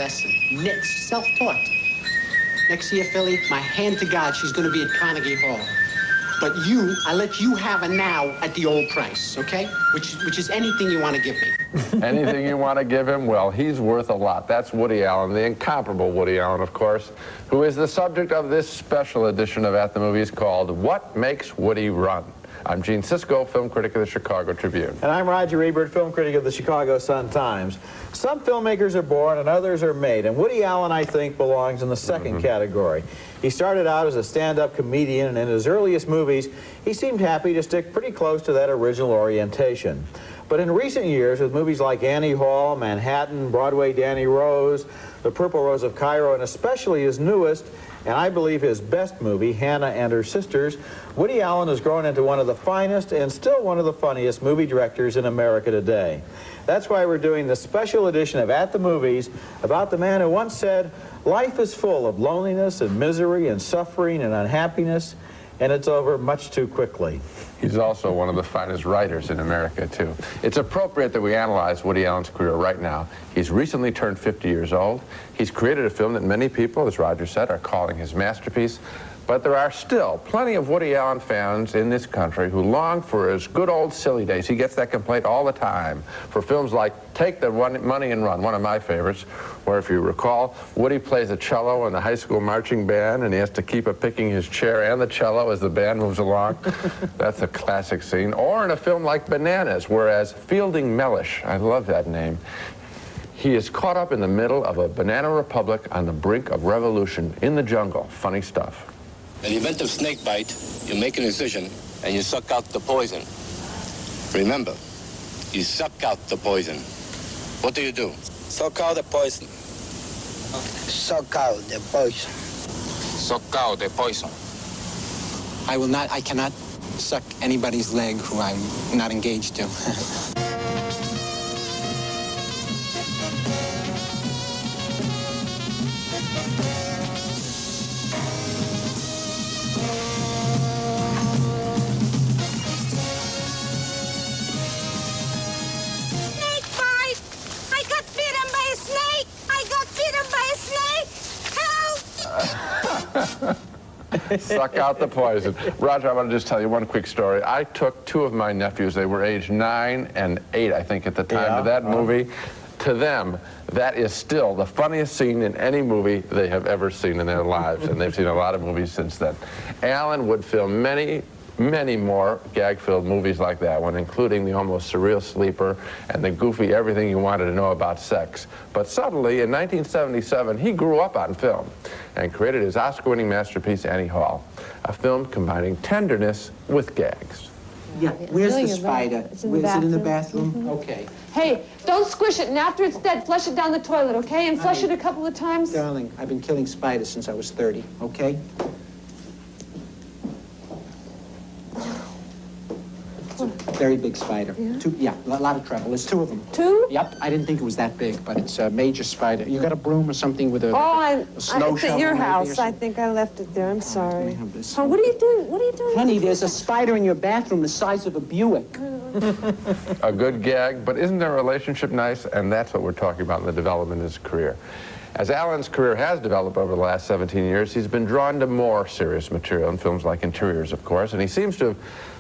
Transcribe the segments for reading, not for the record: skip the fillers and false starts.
lesson. Nits, self-taught. Next year, Philly, my hand to God, she's going to be at Carnegie Hall. But you, I let you have her now at the old price, okay? Which is anything you want to give me. Anything you want to give him? Well, he's worth a lot. That's Woody Allen, the incomparable Woody Allen, of course, who is the subject of this special edition of At the Movies called What Makes Woody Run? I'm Gene Siskel, film critic of the Chicago Tribune. And I'm Roger Ebert, film critic of the Chicago Sun-Times. Some filmmakers are born and others are made, and Woody Allen, I think, belongs in the second category. He started out as a stand-up comedian, and in his earliest movies, he seemed happy to stick pretty close to that original orientation. But in recent years, with movies like Annie Hall, Manhattan, Broadway Danny Rose, The Purple Rose of Cairo, and especially his newest, and I believe his best movie, Hannah and Her Sisters, Woody Allen has grown into one of the finest and still one of the funniest movie directors in America today. That's why we're doing this special edition of At the Movies about the man who once said, "Life is full of loneliness and misery and suffering and unhappiness, and it's over much too quickly." He's also one of the finest writers in America, too. It's appropriate that we analyze Woody Allen's career right now. He's recently turned 50 years old. He's created a film that many people, as Roger said, are calling his masterpiece. But there are still plenty of Woody Allen fans in this country who long for his good old silly days. He gets that complaint all the time for films like Take the Money and Run, one of my favorites, where, if you recall, Woody plays a cello in the high school marching band, and he has to keep picking his chair and the cello as the band moves along. That's a classic scene. Or in a film like Bananas, whereas Fielding Mellish, I love that name, he is caught up in the middle of a banana republic on the brink of revolution in the jungle. Funny stuff. In the event of snake bite, you make an incision and you suck out the poison. Remember, you suck out the poison. What do you do? Suck out the poison. Suck out the poison. Suck out the poison. I cannot suck anybody's leg who I'm not engaged to. Suck out the poison. Roger, I want to just tell you one quick story. I took two of my nephews, they were aged 9 and 8, I think, at the time, to that movie. To them, that is still the funniest scene in any movie they have ever seen in their lives, and they've seen a lot of movies since then. Allen would film many more gag-filled movies like that one, including the almost surreal Sleeper and the goofy Everything You Wanted to Know About Sex. But suddenly, in 1977, he grew up on film and created his Oscar-winning masterpiece, Annie Hall, a film combining tenderness with gags. Yeah, where's the spider? Is it in the bathroom? Okay. Hey, don't squish it, and after it's dead, flush it down the toilet, okay? And flush it a couple of times. Darling, I've been killing spiders since I was 30, okay? It's a very big spider. Yeah? A lot of trouble. There's 2 of them. 2? Yep, I didn't think it was that big, but it's a major spider. You got a broom or something with a snow it's shovel at your maybe or house. I something? think I left it there. I'm sorry. Let me have this. Oh, what are you doing? What are you doing? Honey, there's a spider in your bathroom the size of a Buick. A good gag, but isn't their relationship nice? And that's what we're talking about in the development of his career. As Allen's career has developed over the last 17 years, he's been drawn to more serious material in films like Interiors, of course, and he seems to have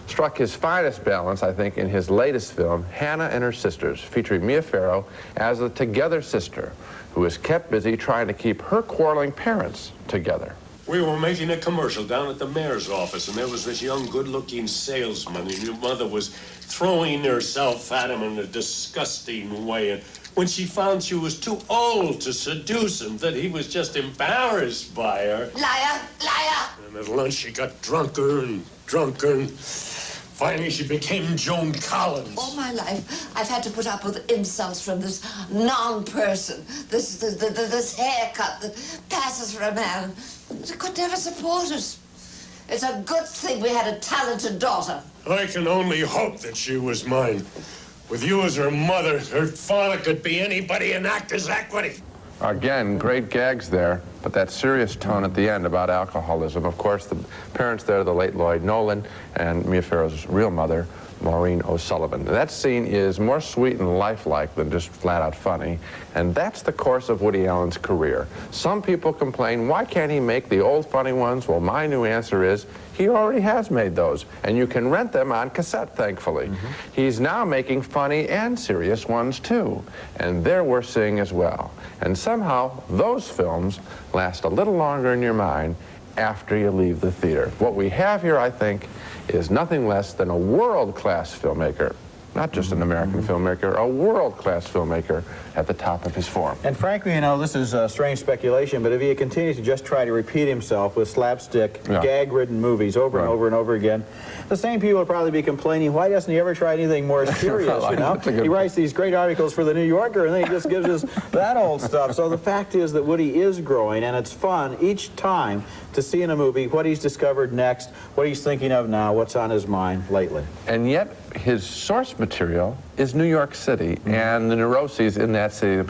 struck his finest balance, I think, in his latest film, Hannah and Her Sisters, featuring Mia Farrow as a together sister who is kept busy trying to keep her quarreling parents together. We were making a commercial down at the mayor's office, and there was this young, good-looking salesman, and your mother was throwing herself at him in a disgusting way. And when she found she was too old to seduce him, that he was just embarrassed by her. Liar! Liar! And at lunch, she got drunker and drunker, and finally she became Joan Collins. All my life, I've had to put up with insults from this non-person, this haircut that passes for a man. I could never support it. It's a good thing we had a talented daughter. I can only hope that she was mine. With you as her mother, her father could be anybody in Actors' Equity. Again, great gags there, but that serious tone at the end about alcoholism. Of course, the parents there, the late Lloyd Nolan and Mia Farrow's real mother, Maureen O'Sullivan. That scene is more sweet and lifelike than just flat-out funny, and that's the course of Woody Allen's career. Some people complain, why can't he make the old funny ones? Well, my new answer is, he already has made those, and you can rent them on cassette, thankfully. He's now making funny and serious ones, too, and they're worth seeing as well. And somehow, those films last a little longer in your mind after you leave the theater. What we have here, I think, is nothing less than a world-class filmmaker. Not just an American filmmaker, a world-class filmmaker at the top of his form. And frankly, you know, this is strange speculation, but if he continues to just try to repeat himself with slapstick, gag-ridden movies over and over and over again, the same people will probably be complaining, why doesn't he ever try anything more serious, you know? He writes these great articles for the New Yorker, and then he just gives us that old stuff. So the fact is that Woody is growing, and it's fun each time to see in a movie what he's discovered next, what he's thinking of now, what's on his mind lately. And yet, his source material is New York City and the neuroses in that city.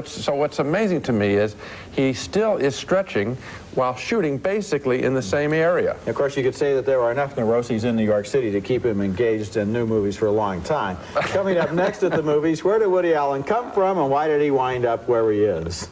So what's amazing to me is he still is stretching while shooting basically in the same area. Of course, you could say that there are enough neuroses in New York City to keep him engaged in new movies for a long time. Coming up next at the movies, where did Woody Allen come from and why did he wind up where he is?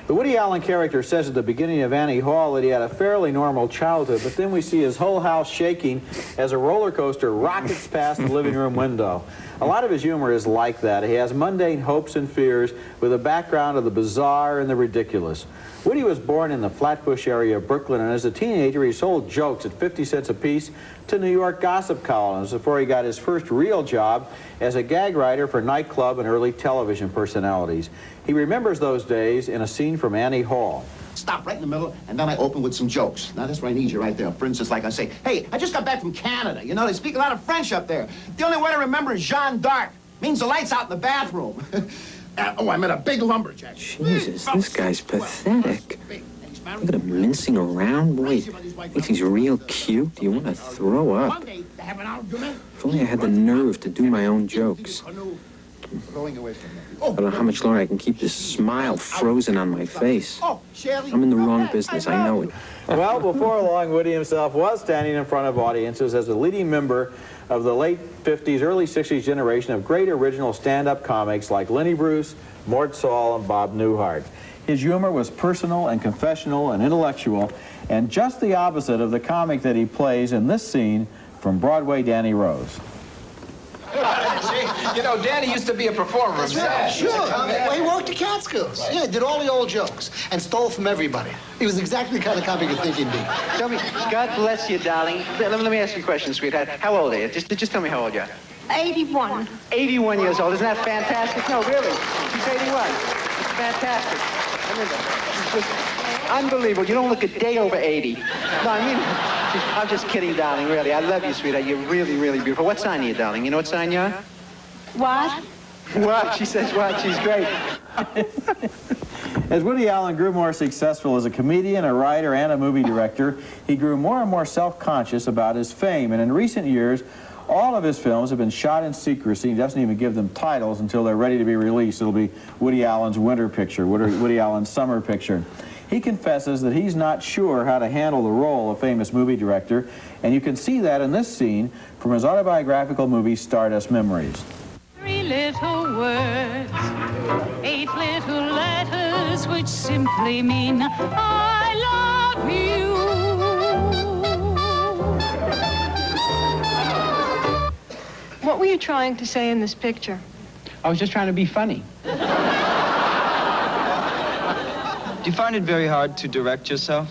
The Woody Allen character says at the beginning of Annie Hall that he had a fairly normal childhood, but then we see his whole house shaking as a roller coaster rockets past the living room window. A lot of his humor is like that. He has mundane hopes and fears with a background of the bizarre and the ridiculous. Woody was born in the Flatbush area of Brooklyn, and as a teenager he sold jokes at 50 cents apiece to New York gossip columns before he got his first real job as a gag writer for nightclub and early television personalities. He remembers those days in a scene from Annie Hall. Stop right in the middle, and then I open with some jokes. Now, that's where I need you right there. For instance, like I say, hey, I just got back from Canada. You know, they speak a lot of French up there. The only word I remember is Jeanne d'Arc. Means the lights out in the bathroom. Oh, I met a big lumberjack. Jesus, this guy's pathetic. Look at him mincing around. Boy, he thinks he's real cute. You want to throw up. If only I had the nerve to do my own jokes. I don't know how much longer I can keep this smile frozen on my face. I'm in the wrong business, I know it. Well, before long, Woody himself was standing in front of audiences as a leading member of the late 50s, early 60s generation of great original stand-up comics like Lenny Bruce, Mort Saul, and Bob Newhart. His humor was personal and confessional and intellectual, and just the opposite of the comic that he plays in this scene from Broadway Danny Rose. You know, Danny used to be a performer himself. Sure. Well, he worked at Catskills. Yeah, did all the old jokes and stole from everybody. He was exactly the kind of comic you think he'd be. Tell me, God bless you, darling. Let me ask you a question, sweetheart. How old are you? Just tell me how old you are. 81. 81 years old. Isn't that fantastic? No, really. She's 81. It's fantastic. I mean, it's just unbelievable. You don't look a day over 80. No, I mean, I'm just kidding, darling, really. I love you, sweetheart. You're really, really beautiful. What sign are you, darling? You know what sign you are? What? What? She says what? She's great. As Woody Allen grew more successful as a comedian, a writer, and a movie director, he grew more and more self-conscious about his fame. And in recent years, all of his films have been shot in secrecy. He doesn't even give them titles until they're ready to be released. It'll be Woody Allen's winter picture, Woody Allen's summer picture. He confesses that he's not sure how to handle the role of famous movie director, and you can see that in this scene from his autobiographical movie, Stardust Memories. 3 little words, 8 little letters, which simply mean I love you. What were you trying to say in this picture? I was just trying to be funny. Do you find it very hard to direct yourself?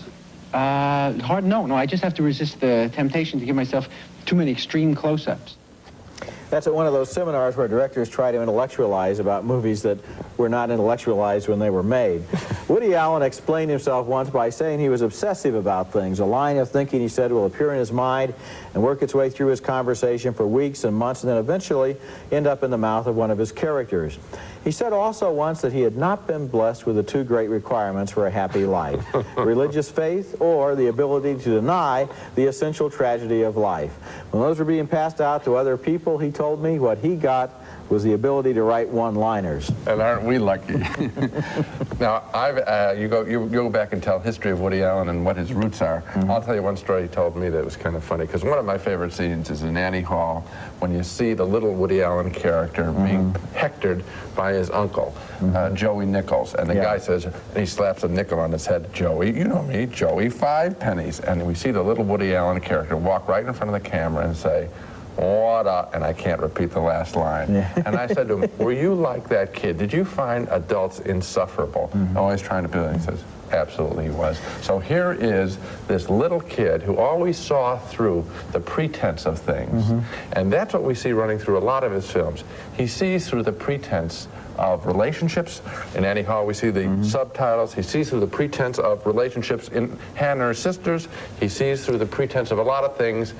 Hard? No, I just have to resist the temptation to give myself too many extreme close-ups. That's at one of those seminars where directors try to intellectualize about movies that were not intellectualized when they were made. Woody Allen explained himself once by saying he was obsessive about things. A line of thinking, he said, will appear in his mind and work its way through his conversation for weeks and months and then eventually end up in the mouth of one of his characters. He said also once that he had not been blessed with the 2 great requirements for a happy life, religious faith or the ability to deny the essential tragedy of life. When those were being passed out to other people, he told me what he got was the ability to write one-liners. And aren't we lucky? Now, you go back and tell history of Woody Allen and what his roots are. I'll tell you one story he told me that was kind of funny, because one of my favorite scenes is in Annie Hall, when you see the little Woody Allen character being hectored by his uncle, Joey Nichols. And the guy says, and he slaps a nickel on his head, "Joey, you know me, Joey, 5 pennies." And we see the little Woody Allen character walk right in front of the camera and say, "What up?" And I can't repeat the last line. And I said to him, "Were you like that kid? Did you find adults insufferable?" Always trying to be like, he says, "Absolutely he was." So here is this little kid who always saw through the pretense of things. And that's what we see running through a lot of his films. He sees through the pretense of relationships. In Annie Hall, we see the subtitles. He sees through the pretense of relationships in Hannah and her sisters. He sees through the pretense of a lot of things.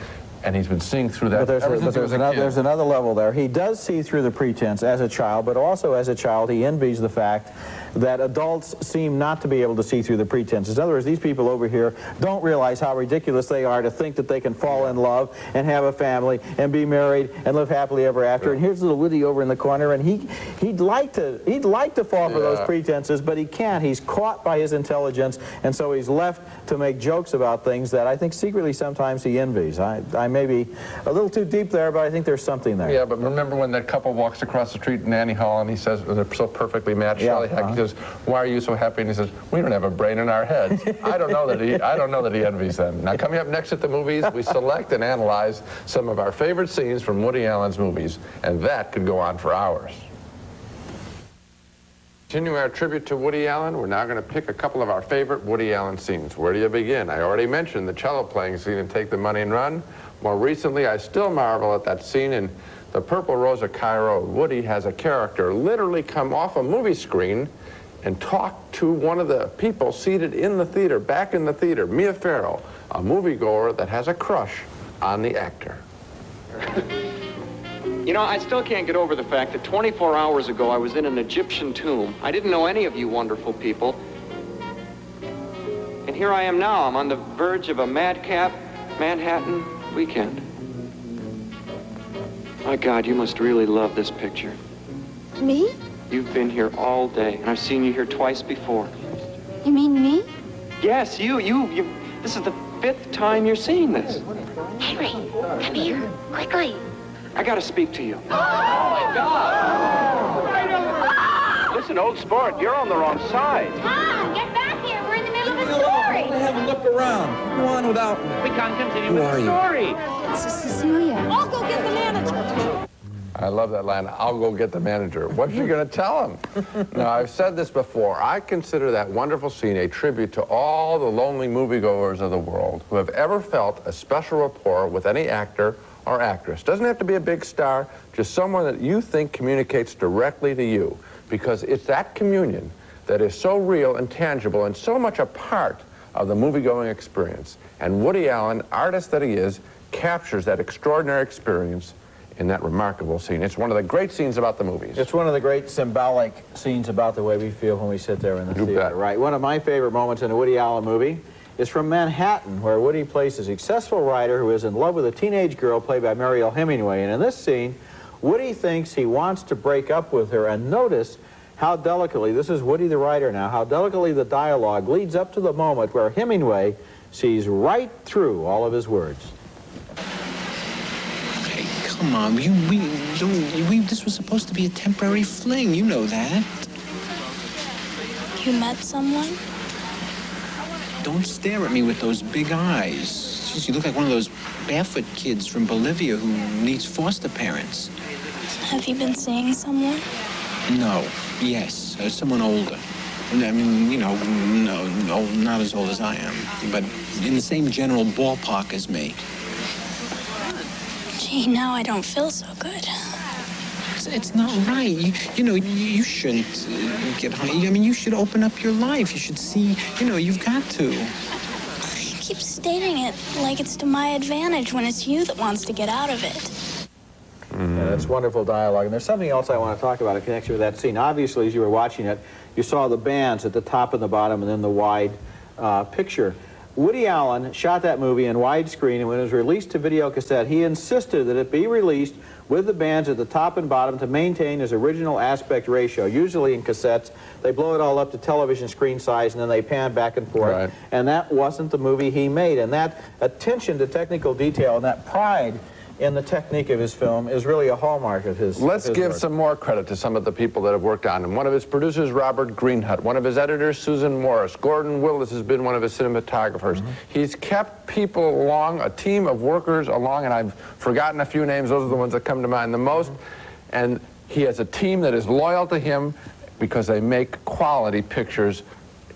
And he's been seeing through that ever since he was a kid. There's another level there. He does see through the pretense as a child, but also as a child he envies the fact that adults seem not to be able to see through the pretenses. In other words, these people over here don't realize how ridiculous they are to think that they can fall in love and have a family and be married and live happily ever after. And here's little Woody over in the corner, and he'd like to fall for those pretenses, but he can't. He's caught by his intelligence, and so he's left to make jokes about things that I think secretly sometimes he envies. I may be a little too deep there, but I think there's something there. Yeah, but remember when that couple walks across the street in Annie Hall and he says, they're so perfectly matched, Shelley Heck, he says, "Why are you so happy?" And he says, "We don't have a brain in our heads." I don't know that he envies them. Now, coming up next at the movies, we select and analyze some of our favorite scenes from Woody Allen's movies, and that could go on for hours. Continuing our tribute to Woody Allen, we're now going to pick a couple of our favorite Woody Allen scenes. Where do you begin? I already mentioned the cello playing scene in Take the Money and Run. More recently, I still marvel at that scene in The Purple Rose of Cairo. Woody has a character literally come off a movie screen and talk to one of the people seated in the theater, back in the theater, Mia Farrow, a moviegoer that has a crush on the actor. You know, I still can't get over the fact that 24 hours ago I was in an Egyptian tomb. I didn't know any of you wonderful people. And here I am now. I'm on the verge of a madcap Manhattan weekend. My God, you must really love this picture. Me? You've been here all day, and I've seen you here twice before. You mean me? Yes, you. This is the 5th time you're seeing this. Henry, come here, quickly. I gotta speak to you. Oh, my God! Listen, old sport, you're on the wrong side. Tom, get back here. We're in the middle of a story. Have a look around. Go on without me. We can't continue with the story. This is Cecilia. I'll go get the manager. I love that line, "I'll go get the manager." What's she going to tell him? Now, I've said this before. I consider that wonderful scene a tribute to all the lonely moviegoers of the world who have ever felt a special rapport with any actor or actress. Doesn't have to be a big star, just someone that you think communicates directly to you, because it's that communion that is so real and tangible and so much a part of the movie-going experience. And Woody Allen, artist that he is, captures that extraordinary experience in that remarkable scene. It's one of the great scenes about the movies. It's one of the great symbolic scenes about the way we feel when we sit there in the theater. Right. One of my favorite moments in a Woody Allen movie is from Manhattan, where Woody plays a successful writer who is in love with a teenage girl played by Mariel Hemingway. And in this scene, Woody thinks he wants to break up with her, and notice how delicately, this is Woody the writer now, how delicately the dialogue leads up to the moment where Hemingway sees right through all of his words. Hey, come on, this was supposed to be a temporary fling, you know that. You met someone? Don't stare at me with those big eyes. Jeez, you look like one of those barefoot kids from Bolivia who needs foster parents. Have you been seeing someone? No. Yes. Someone older. I mean, you know, no, not as old as I am, but in the same general ballpark as me. Gee, now I don't feel so good. It's not right. You know, you shouldn't get hung. I mean, you should open up your life. You should see, you know, you've got to. You keep stating it like it's to my advantage when it's you that wants to get out of it. Yeah, that's wonderful dialogue. And there's something else I want to talk about in connection with that scene. Obviously, as you were watching it, you saw the bands at the top and the bottom and then the wide picture. Woody Allen shot that movie in widescreen, and when it was released to video cassette, he insisted that it be released with the bands at the top and bottom to maintain his original aspect ratio. Usually in cassettes, they blow it all up to television screen size and then they pan back and forth. Right. And that wasn't the movie he made. And that attention to technical detail and that pride in the technique of his film is really a hallmark of his Let's give work. some more credit to some of the people that have worked on him. One of his producers, Robert Greenhut. One of his editors, Susan Morris. Gordon Willis has been one of his cinematographers. He's kept people along, a team of workers along, and I've forgotten a few names. Those are the ones that come to mind the most. And he has a team that is loyal to him because they make quality pictures,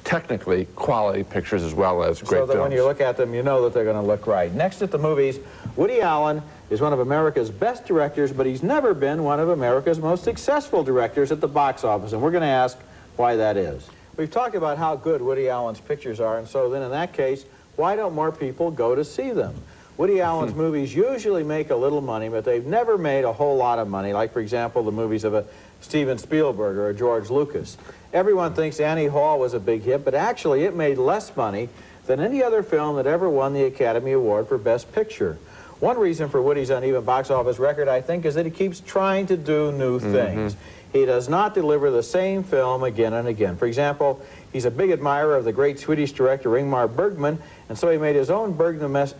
technically quality pictures as well as great films. So that when you look at them, you know that they're going to look right. Next at the movies, Woody Allen is one of America's best directors, but he's never been one of America's most successful directors at the box office, and we're going to ask why that is. We've talked about how good Woody Allen's pictures are, and so then in that case, why don't more people go to see them? Woody Allen's movies usually make a little money, but they've never made a whole lot of money, like, for example, the movies of a Steven Spielberg or a George Lucas. Everyone thinks Annie Hall was a big hit, but actually it made less money than any other film that ever won the Academy Award for Best Picture. One reason for Woody's uneven box office record, I think, is that he keeps trying to do new things. He does not deliver the same film again and again. For example, he's a big admirer of the great Swedish director Ingmar Bergman, and so he made his own Bergman-esque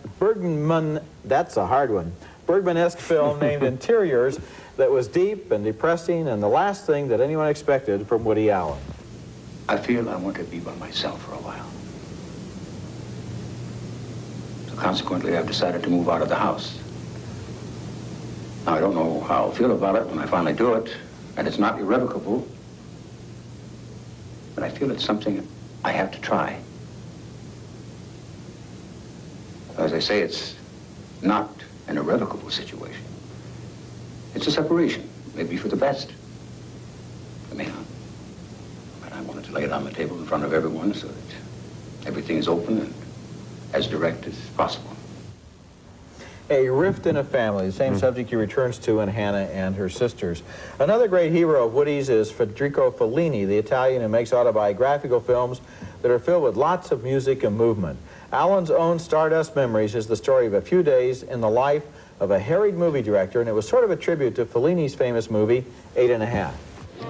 film named Interiors that was deep and depressing and the last thing that anyone expected from Woody Allen. I feel I want to be by myself for a while. Consequently, I've decided to move out of the house. Now, I don't know how I'll feel about it when I finally do it, and it's not irrevocable, but I feel it's something I have to try. As I say, it's not an irrevocable situation. It's a separation, maybe for the best. It may not. But I wanted to lay it on the table in front of everyone so that everything is open and as direct as possible. A Rift in a Family, the same subject he returns to in Hannah and Her Sisters. Another great hero of Woody's is Federico Fellini, the Italian who makes autobiographical films that are filled with lots of music and movement. Allen's own Stardust Memories is the story of a few days in the life of a harried movie director, and it was sort of a tribute to Fellini's famous movie, 8½.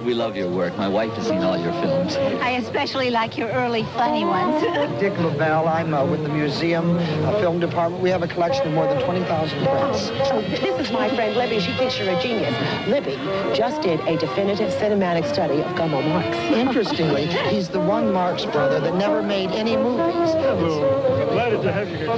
We love your work. My wife has seen all your films. I especially like your early funny ones. Dick LaBelle. I'm with the museum film department. We have a collection of more than 20,000 prints. Oh, this is my friend Libby. She thinks you're a genius. Libby just did a definitive cinematic study of Gummo Marx. Interestingly, he's the one Marx brother that never made any movies. Hello. I'm glad to have you here.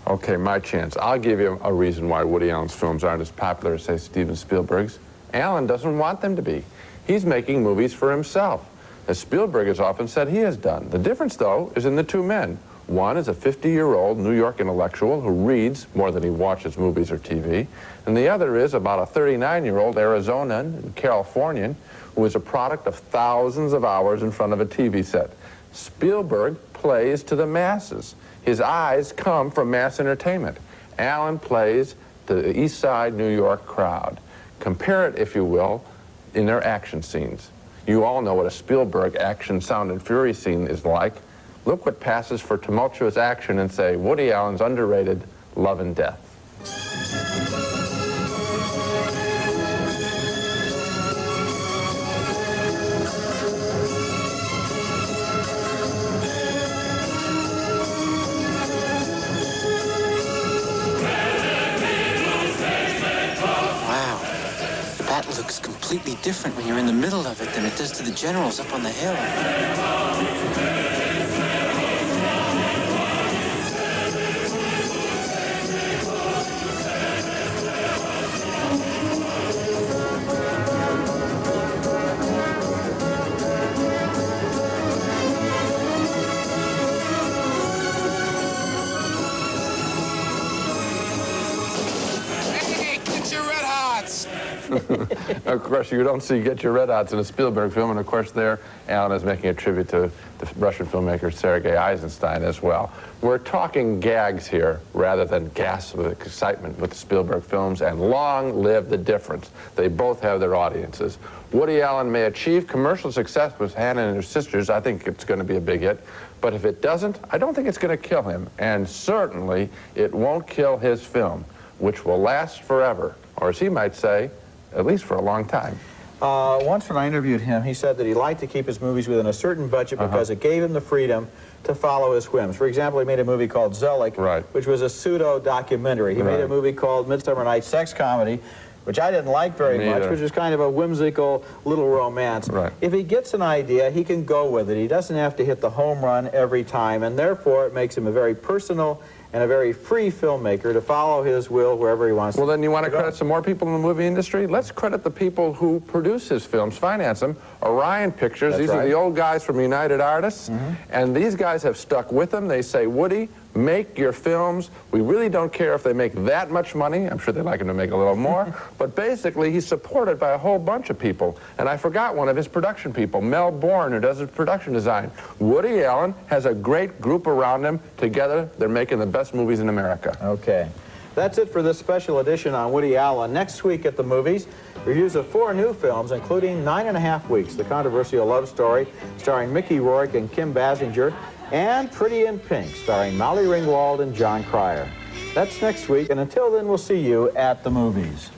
Okay, my chance. I'll give you a reason why Woody Allen's films aren't as popular as, say, Steven Spielberg's. Allen doesn't want them to be. He's making movies for himself, as Spielberg has often said he has done. The difference, though, is in the two men. One is a 50-year-old New York intellectual who reads more than he watches movies or TV, and the other is about a 39-year-old Arizonan and Californian who is a product of thousands of hours in front of a TV set. Spielberg plays to the masses. His eyes come from mass entertainment. Allen plays to the East Side New York crowd. Compare it, if you will, in their action scenes. You all know what a Spielberg action sound and fury scene is like. Look what passes for tumultuous action and say, Woody Allen's underrated Love and Death. That looks completely different when you're in the middle of it than it does to the generals up on the hill. Of course, you don't see Get Your Red Outs in a Spielberg film, and of course there, Alan is making a tribute to the Russian filmmaker Sergei Eisenstein as well. We're talking gags here rather than gasps of excitement with the Spielberg films, and long live the difference. They both have their audiences. Woody Allen may achieve commercial success with Hannah and Her Sisters. I think it's going to be a big hit. But if it doesn't, I don't think it's going to kill him. And certainly, it won't kill his film, which will last forever. Or as he might say, at least for a long time. Once when I interviewed him, he said that he liked to keep his movies within a certain budget because it gave him the freedom to follow his whims. For example, he made a movie called Zelig, which was a pseudo-documentary. He made a movie called Midsummer Night's Sex Comedy, which I didn't like very much, which was kind of a whimsical little romance. If he gets an idea, he can go with it. He doesn't have to hit the home run every time, and therefore it makes him a very personal and a very free filmmaker to follow his will wherever he wants to go. Well, then you want to credit some more people in the movie industry? Let's credit the people who produce his films, finance them. Orion Pictures, these are the old guys from United Artists, and these guys have stuck with him. They say, Woody, make your films. We really don't care if they make that much money. I'm sure they'd like him to make a little more. But basically, he's supported by a whole bunch of people. And I forgot one of his production people, Mel Bourne, who does his production design. Woody Allen has a great group around him. Together, they're making the best movies in America. Okay. That's it for this special edition on Woody Allen. Next week at the movies, reviews of 4 new films, including 9½ Weeks, the controversial love story starring Mickey Rourke and Kim Basinger, and Pretty in Pink, starring Molly Ringwald and John Cryer. That's next week, and until then, we'll see you at the movies.